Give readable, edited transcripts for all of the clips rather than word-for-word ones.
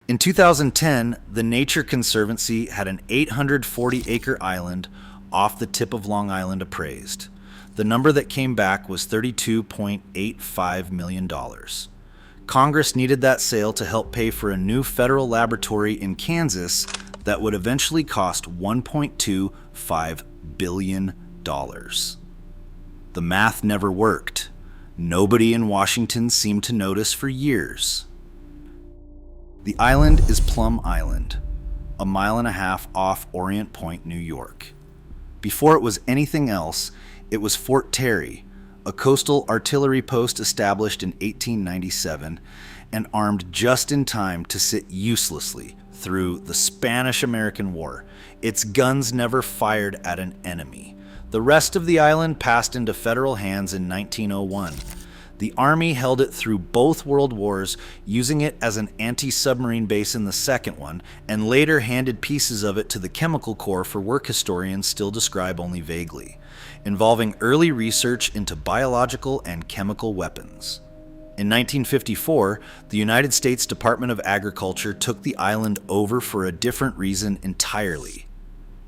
In 2010, the Nature Conservancy had an 840-acre island off the tip of Long Island appraised. The number that came back was $32.85 million. Congress needed that sale to help pay for a new federal laboratory in Kansas that would eventually cost $1.25 billion. The math never worked. Nobody in Washington seemed to notice for years. The island is Plum Island, a mile and a half off Orient Point, New York. Before it was anything else, it was Fort Terry, a coastal artillery post established in 1897 and armed just in time to sit uselessly through the Spanish-American War. Its guns never fired at an enemy. The rest of the island passed into federal hands in 1901. The Army held it through both World Wars, using it as an anti-submarine base in the second one, and later handed pieces of it to the Chemical Corps for work historians still describe only vaguely, involving early research into biological and chemical weapons. In 1954, the United States Department of Agriculture took the island over for a different reason entirely: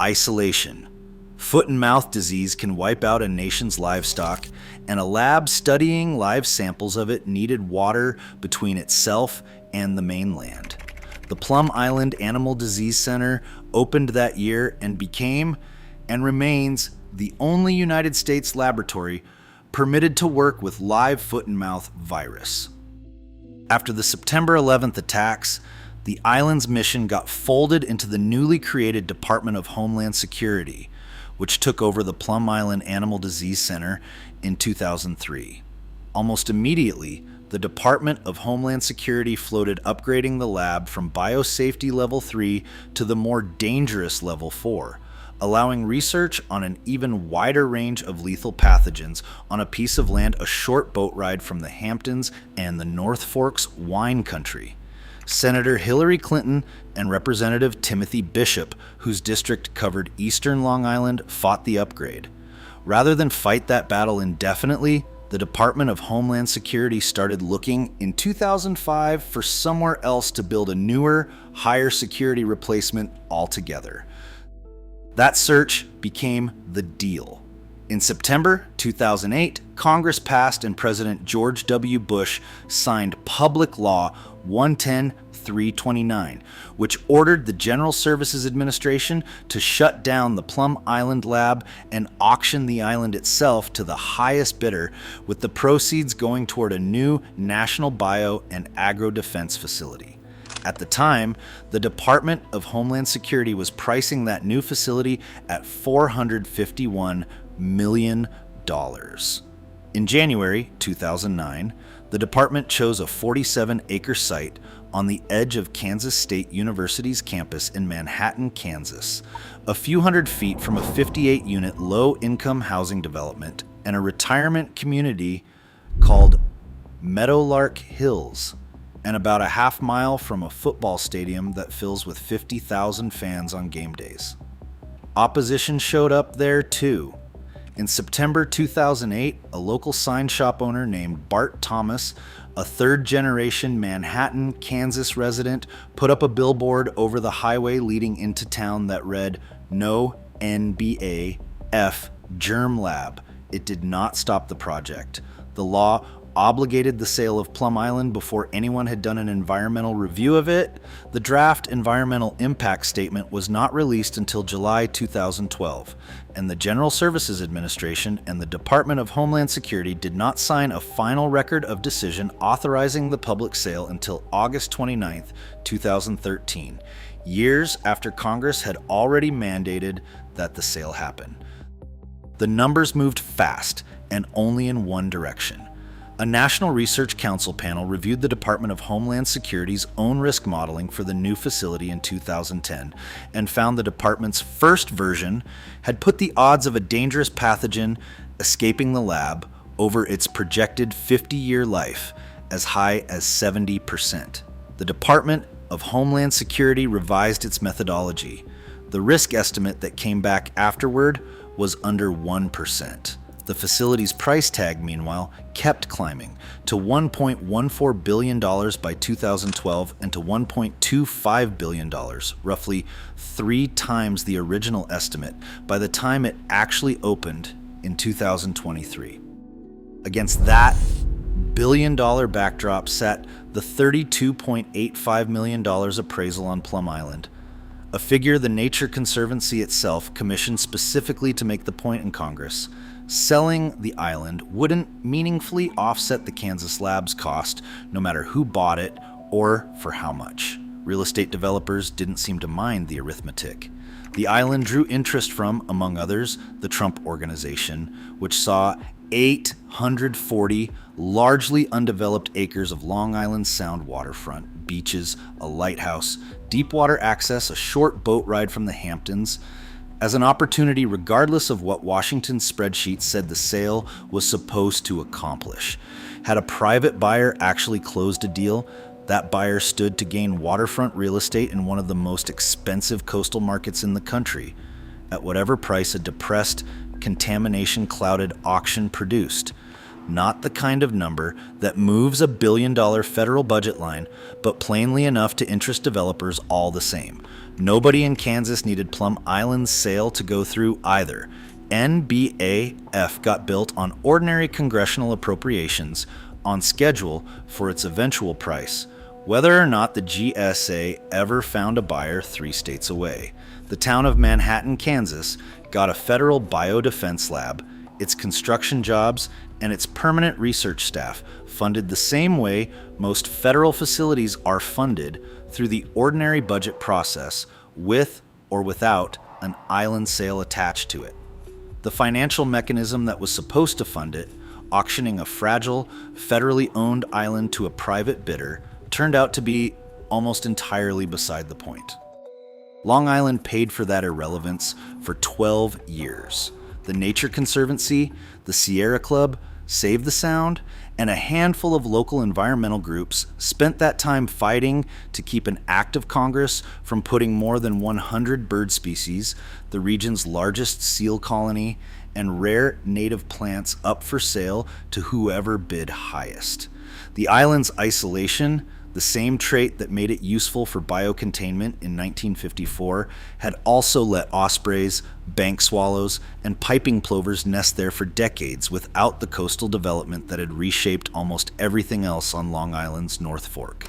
isolation. Foot and mouth disease can wipe out a nation's livestock, and a lab studying live samples of it needed water between itself and the mainland. The Plum Island Animal Disease Center opened that year and became, and remains, the only United States laboratory permitted to work with live foot and mouth virus. After the September 11th attacks, the island's mission got folded into the newly created Department of Homeland Security, which took over the Plum Island Animal Disease Center in 2003. Almost immediately, the Department of Homeland Security floated upgrading the lab from biosafety level 3 to the more dangerous level 4, allowing research on an even wider range of lethal pathogens on a piece of land a short boat ride from the Hamptons and the North Forks wine country. Senator Hillary Clinton and Representative Timothy Bishop, whose district covered eastern Long Island, fought the upgrade. Rather than fight that battle indefinitely, the Department of Homeland Security started looking in 2005 for somewhere else to build a newer, higher security replacement altogether. That search became the deal. In September 2008, Congress passed and President George W. Bush signed Public Law 110-329, which ordered the General Services Administration to shut down the Plum Island lab and auction the island itself to the highest bidder, with the proceeds going toward a new national bio and agro-defense facility. At the time, the Department of Homeland Security was pricing that new facility at $451 million. In January 2009, the department chose a 47-acre site on the edge of Kansas State University's campus in Manhattan, Kansas, a few hundred feet from a 58-unit low-income housing development and a retirement community called Meadowlark Hills, and about a half mile from a football stadium that fills with 50,000 fans on game days. Opposition showed up there too. In September 2008, a local sign shop owner named Bart Thomas, a third-generation Manhattan, Kansas resident, put up a billboard over the highway leading into town that read, "No NBA F Germ Lab." It did not stop the project. The law obligated the sale of Plum Island before anyone had done an environmental review of it. The draft environmental impact statement was not released until July 2012, and the General Services Administration and the Department of Homeland Security did not sign a final record of decision authorizing the public sale until August 29, 2013, years after Congress had already mandated that the sale happen. The numbers moved fast and only in one direction. A National Research Council panel reviewed the Department of Homeland Security's own risk modeling for the new facility in 2010 and found the department's first version had put the odds of a dangerous pathogen escaping the lab over its projected 50-year life as high as 70%. The Department of Homeland Security revised its methodology. The risk estimate that came back afterward was under 1%. The facility's price tag, meanwhile, kept climbing to $1.14 billion by 2012 and to $1.25 billion, roughly 3 times the original estimate, by the time it actually opened in 2023. Against that billion-dollar backdrop sat the $32.85 million appraisal on Plum Island, a figure the Nature Conservancy itself commissioned specifically to make the point in Congress. Selling the island wouldn't meaningfully offset the Kansas lab's cost, no matter who bought it or for how much. Real estate developers didn't seem to mind the arithmetic. The island drew interest from, among others, the Trump Organization, which saw 840 largely undeveloped acres of Long Island Sound waterfront, beaches, a lighthouse, deep water access, a short boat ride from the Hamptons, as an opportunity regardless of what Washington's spreadsheet said the sale was supposed to accomplish. Had a private buyer actually closed a deal, that buyer stood to gain waterfront real estate in one of the most expensive coastal markets in the country, at whatever price a depressed, contamination-clouded auction produced. Not the kind of number that moves a billion-dollar federal budget line, but plainly enough to interest developers all the same. Nobody in Kansas needed Plum Island's sale to go through either. NBAF got built on ordinary congressional appropriations, on schedule for its eventual price, whether or not the GSA ever found a buyer 3 states away. The town of Manhattan, Kansas, got a federal biodefense lab, its construction jobs, and its permanent research staff funded the same way most federal facilities are funded, through the ordinary budget process, with or without an island sale attached to it. The financial mechanism that was supposed to fund it, auctioning a fragile, federally owned island to a private bidder, turned out to be almost entirely beside the point. Long Island paid for that irrelevance for 12 years. The Nature Conservancy, the Sierra Club, Save the Sound, and a handful of local environmental groups spent that time fighting to keep an act of Congress from putting more than 100 bird species, the region's largest seal colony, and rare native plants up for sale to whoever bid highest. The island's isolation, the same trait that made it useful for biocontainment in 1954, had also let ospreys, bank swallows, and piping plovers nest there for decades without the coastal development that had reshaped almost everything else on Long Island's North Fork.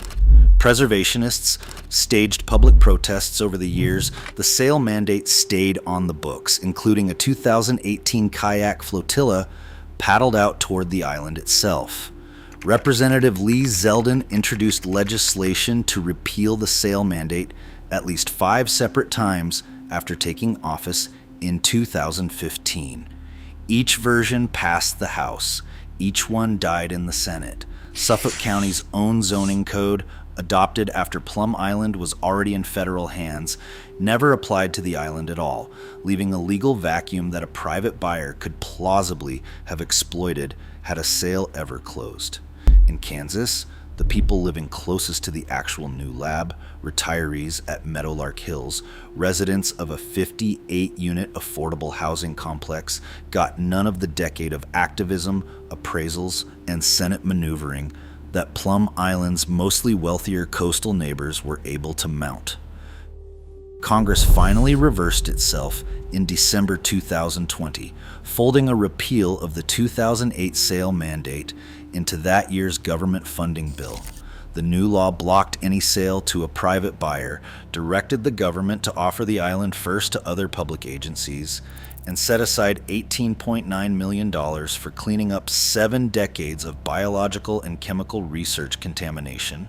Preservationists staged public protests over the years. The sale mandate stayed on the books, including a 2018 kayak flotilla paddled out toward the island itself. Representative Lee Zeldin introduced legislation to repeal the sale mandate at least 5 separate times after taking office in 2015. Each version passed the House. Each one died in the Senate. Suffolk County's own zoning code, adopted after Plum Island was already in federal hands, never applied to the island at all, leaving a legal vacuum that a private buyer could plausibly have exploited had a sale ever closed. In Kansas, the people living closest to the actual new lab, retirees at Meadowlark Hills, residents of a 58-unit affordable housing complex, got none of the decade of activism, appraisals, and Senate maneuvering that Plum Island's mostly wealthier coastal neighbors were able to mount. Congress finally reversed itself in December 2020, folding a repeal of the 2008 sale mandate into that year's government funding bill. The new law blocked any sale to a private buyer, directed the government to offer the island first to other public agencies, and set aside $18.9 million for cleaning up 7 decades of biological and chemical research contamination,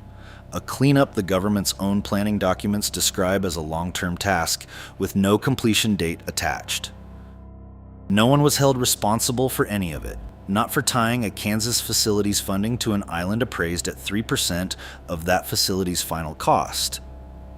a cleanup the government's own planning documents describe as a long-term task with no completion date attached. No one was held responsible for any of it, not for tying a Kansas facility's funding to an island appraised at 3% of that facility's final cost,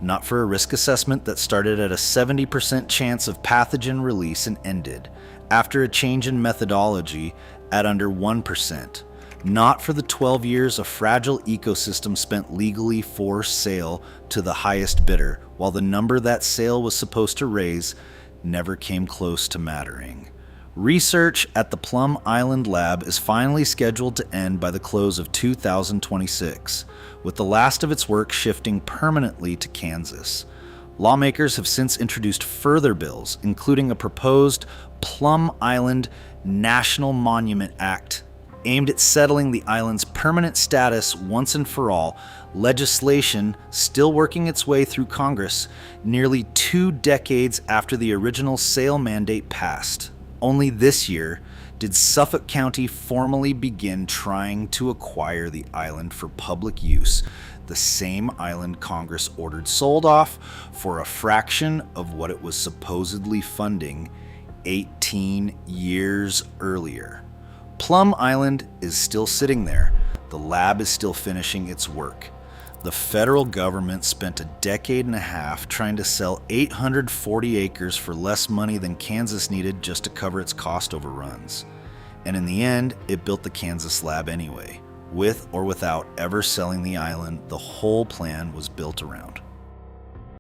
not for a risk assessment that started at a 70% chance of pathogen release and ended, after a change in methodology, at under 1%, not for the 12 years a fragile ecosystem spent legally for sale to the highest bidder, while the number that sale was supposed to raise never came close to mattering. Research at the Plum Island lab is finally scheduled to end by the close of 2026, with the last of its work shifting permanently to Kansas. Lawmakers have since introduced further bills, including a proposed Plum Island National Monument Act aimed at settling the island's permanent status once and for all, legislation still working its way through Congress nearly 2 decades after the original sale mandate passed. Only this year did Suffolk County formally begin trying to acquire the island for public use, the same island Congress ordered sold off for a fraction of what it was supposedly funding 18 years earlier. Plum Island is still sitting there. The lab is still finishing its work. The federal government spent a decade and a half trying to sell 840 acres for less money than Kansas needed just to cover its cost overruns. And in the end, it built the Kansas lab anyway. With or without ever selling the island, the whole plan was built around